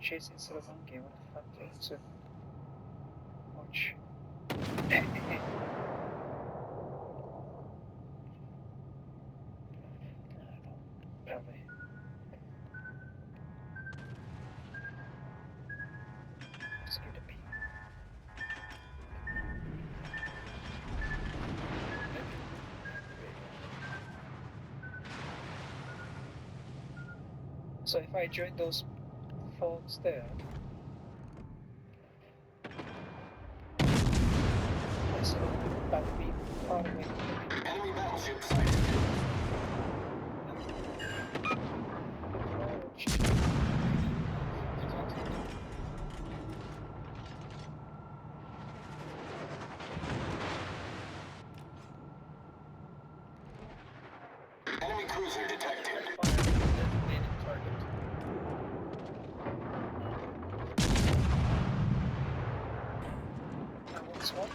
chasing Solavangi, what the fuck is it? Watch. Probably. Let's get a peek. So if I join those folks there, this will be far away. Enemy battleship sighted. Enemy cruiser detected. One.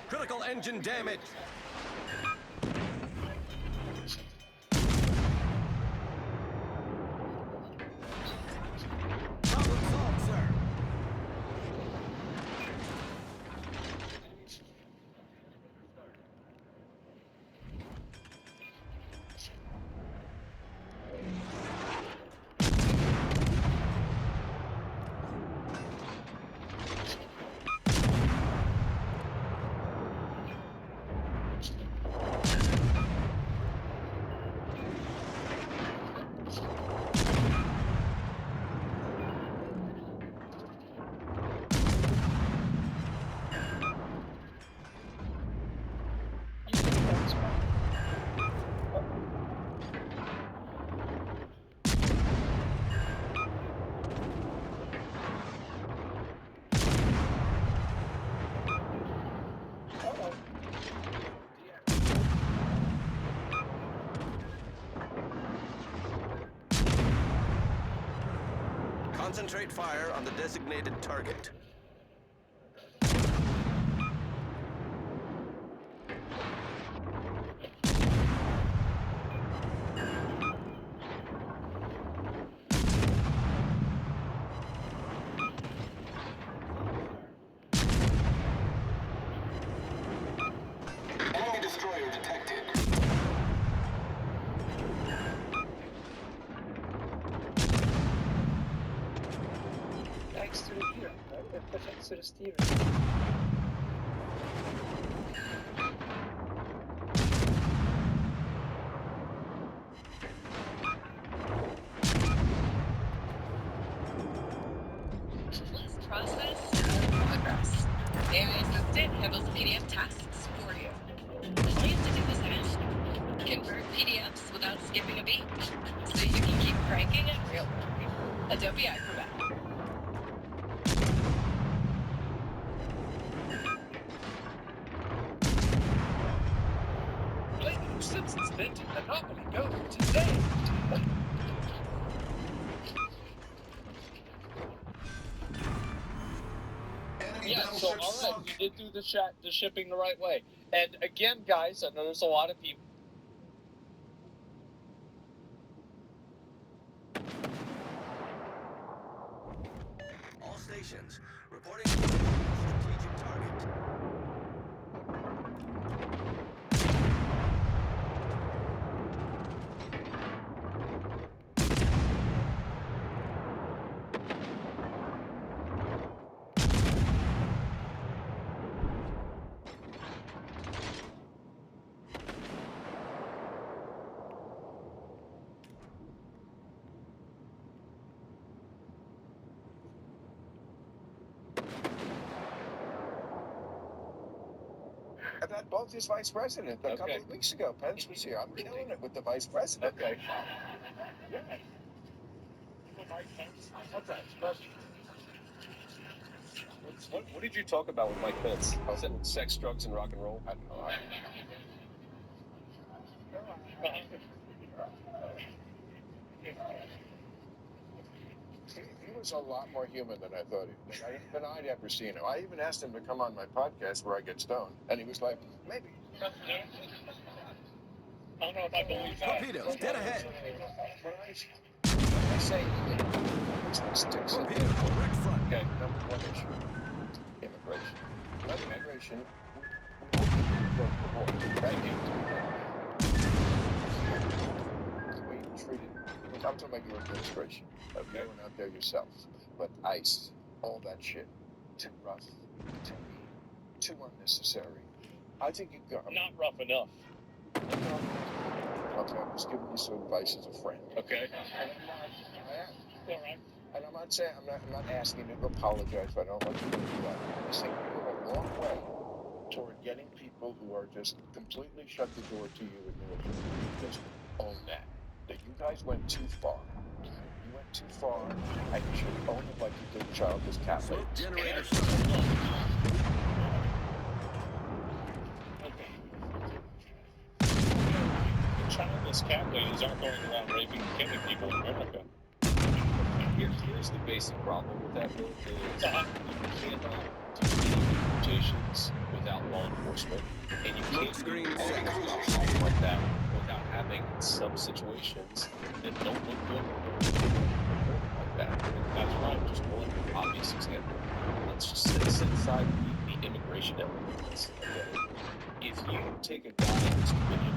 Critical engine damage. Problem solved, sir. Concentrate fire on the designated target. Enemy destroyer detected. Thanks to the gear, right? It thanks to the steering. List process progress. AI assistant handles PDF tasks for you. All you have to do is ask. Convert PDFs without skipping a beat, so you can keep cranking it real quick. Adobe Acrobat. Playing Simpsons Mint Monopoly Go today. Yeah, so alright, we did do the shipping the right way. And again, guys, I know there's a lot of people. All stations reporting strategic target. I've had both as vice president a couple of weeks ago. Pence was here. I'm killing it with the vice president. Okay. Yeah. What did you talk about with Mike Pence? I said sex, drugs, and rock and roll. I don't know. was a lot more human than I thought he was. Than I'd ever seen him. I even asked him to come on my podcast where I get stoned, and he was like, maybe. I don't know if I believe that. Torpedoes, dead ahead. I say, sticks in Torpedoes, direct front. Okay, number one issue, immigration. Immigration, we treated, I'm talking about your administration. Okay. You went out there yourself. But ICE, all that shit, too rough, too mean, too unnecessary. I think you got... Not rough enough. I'm just giving you some advice as a friend. Okay. And I'm not saying, I'm not asking you to apologize. I don't want you to do that. I'm saying you go a long way toward getting people who are just completely shut the door to you and just own that. That you guys went too far. You went too far, and you should own it like you did childless cat Smoke ladies. generator. Childless cat ladies aren't going around raping and killing people in America. Here's the basic problem with that bill is you cannot do deportations without law enforcement, and you can't do anything like that without having some situations that don't look good like that. That's right, just one obvious example. Let's just set aside the immigration elements. Okay? If you take a guy who's committed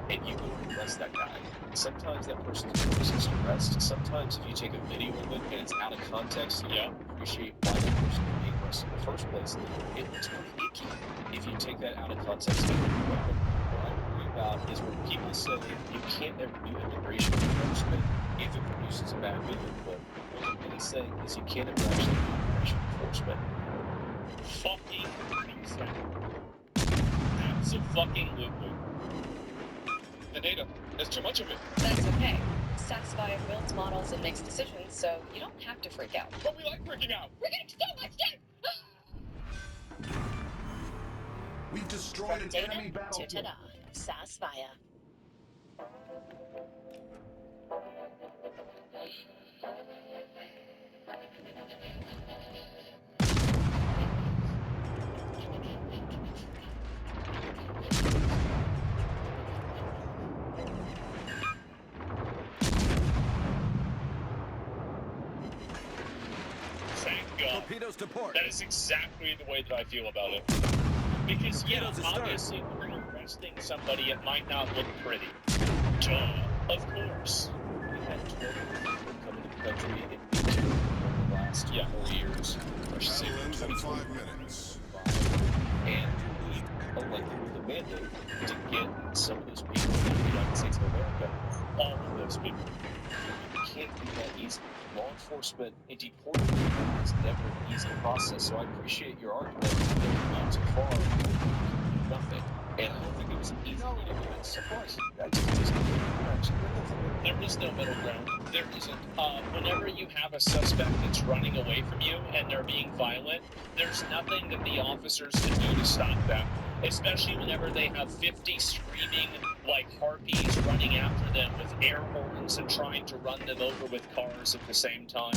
and you go and arrest that guy, sometimes that person's going to resist arrest. Sometimes if you take a video of it and it's out of context, you don't appreciate why that person is being arrested in the first place. It looks pretty icky if you take that out of context. What I worry about is when people say you can't ever do immigration enforcement if it produces a bad video. But what they're really saying is you can't ever actually do immigration enforcement. Fucking reason. Abso-fucking-lutely. The data. There's too much of it. That's okay. Satisfy builds models and makes decisions, so you don't have to freak out. But we like freaking out. We're getting so much done! We've destroyed an enemy battlefield. Ta-da. Satisfy. Thank God. Torpedoes to port. That is exactly the way that I feel about it. Because, yeah, Torpedoes to start. obviously, when you're arresting somebody, it might not look pretty. Duh. Of course. We had 12 people coming to the country in the last 4 years. Or Battle ends in 5 minutes. And we elected with a mandate to get some of those people in the United States of America. All of those people. You can't do that easily. Law enforcement and deporting people is never an easy process. So I appreciate your argument that we've gone too far, nothing. And I don't think it was an easy way to do it. Surprise. There is no middle ground. There isn't. Whenever you have a suspect that's running away from you and they're being violent, there's nothing that the officers can do to stop them. Especially whenever they have 50 screaming like harpies running after them with air horns and trying to run them over with cars at the same time.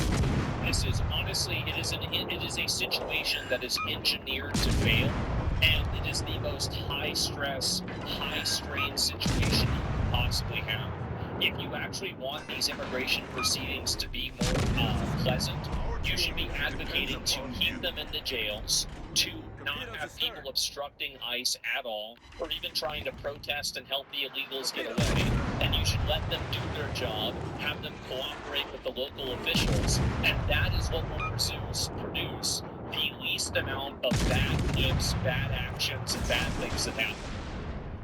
This is honestly, it is a situation that is engineered to fail, and it is the most high stress, high strain situation you can possibly have. If you actually want these immigration proceedings to be more pleasant, you should be advocating to keep them in the jails, to not have people obstructing ICE at all, or even trying to protest and help the illegals get away. And you should let them do their job, have them cooperate with the local officials, and that is what will produce the least amount of bad flips, bad actions, and bad things that happen.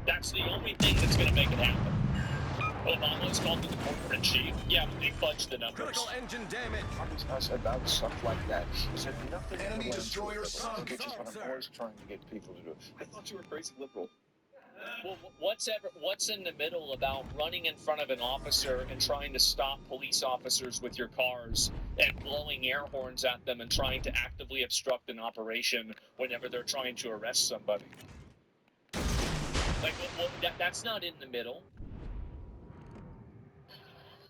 That's the only thing that's going to make it happen. Obama's called to the corporate-in-chief. Yeah, but they fudged the numbers. Critical engine damage. Us about stuff like that. He said nothing. Enemy destroyer sunk. Which is what I'm always trying to get people to do. I thought you were crazy liberal. Well, what's in the middle about running in front of an officer and trying to stop police officers with your cars and blowing air horns at them and trying to actively obstruct an operation whenever they're trying to arrest somebody? Like, that's not in the middle.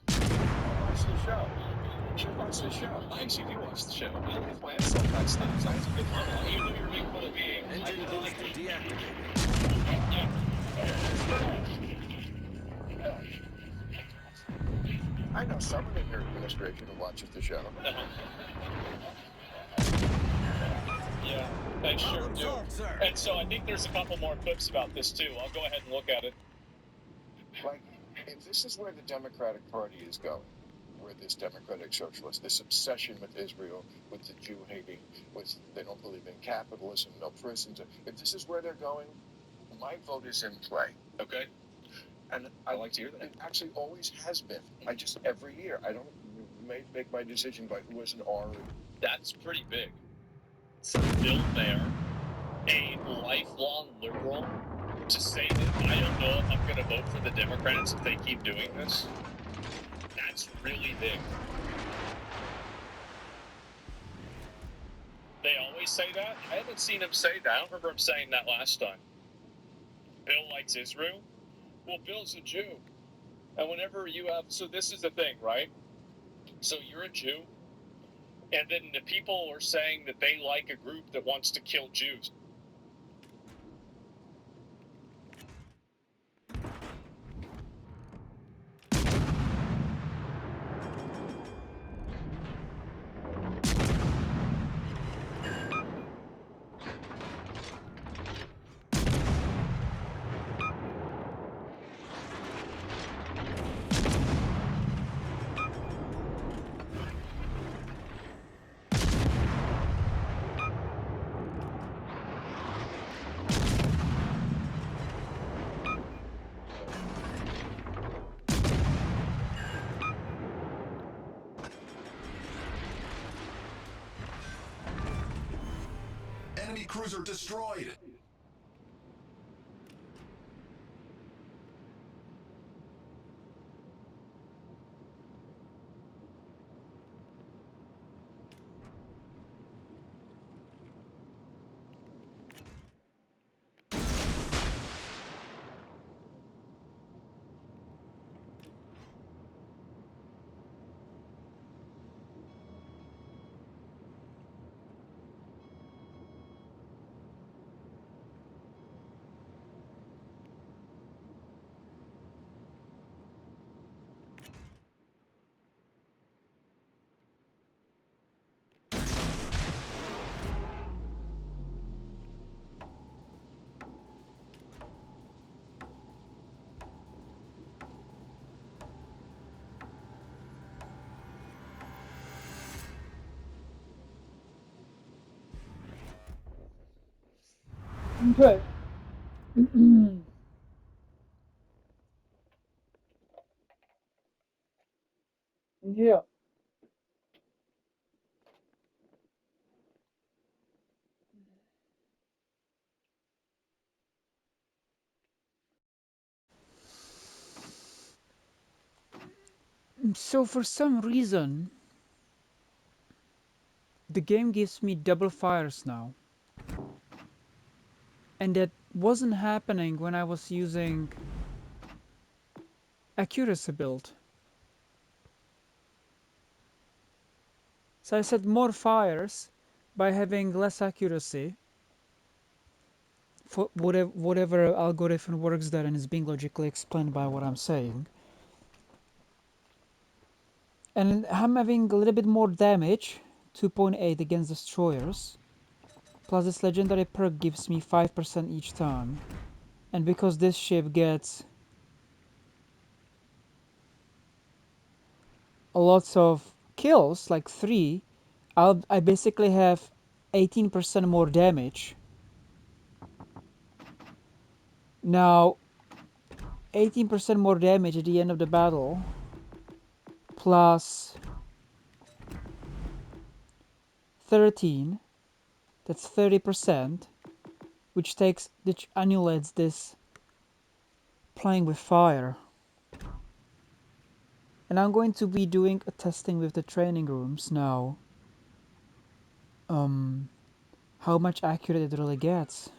Watch the show. should watch the show. I actually do watch the show. I laugh my ass off last time. So it's a good monologue. Even though you're making fun of me, Engine boost deactivated. I know someone in your administration who watches the show. Yeah, I sure Problem do. solved, sir. And so I think there's a couple more clips about this too. I'll go ahead and look at it. Like, if this is where the Democratic Party is going, where this democratic socialist, this obsession with Israel, with the Jew hating, with they don't believe in capitalism, no prisons. If this is where they're going, my vote is in play. Okay. And I like to hear that. It actually always has been. I just every year I don't make my decision by who has an R. That's pretty big. For Bill Mayer, a lifelong liberal, to say that I don't know if I'm going to vote for the Democrats if they keep doing this, that's really big. They always say that. I haven't seen him say that. I don't remember him saying that last time. Bill likes Israel. Well, Bill's a Jew. And whenever you have, so this is the thing, right? So you're a Jew, and then the people are saying that they like a group that wants to kill Jews. Enemy cruiser destroyed. Okay. Yeah. So for some reason, the game gives me double fires now. And that wasn't happening when I was using accuracy build. So I set more fires by having less accuracy for whatever algorithm works there and is being logically explained by what I'm saying. And I'm having a little bit more damage, 2.8 against destroyers. Plus this legendary perk gives me 5% each time. And because this ship gets lots of kills, like 3, I basically have 18% more damage. Now, 18% more damage at the end of the battle, plus 13, that's 30%, which annulates this playing with fire. And I'm going to be doing a testing with the training rooms now. How much accurate it really gets.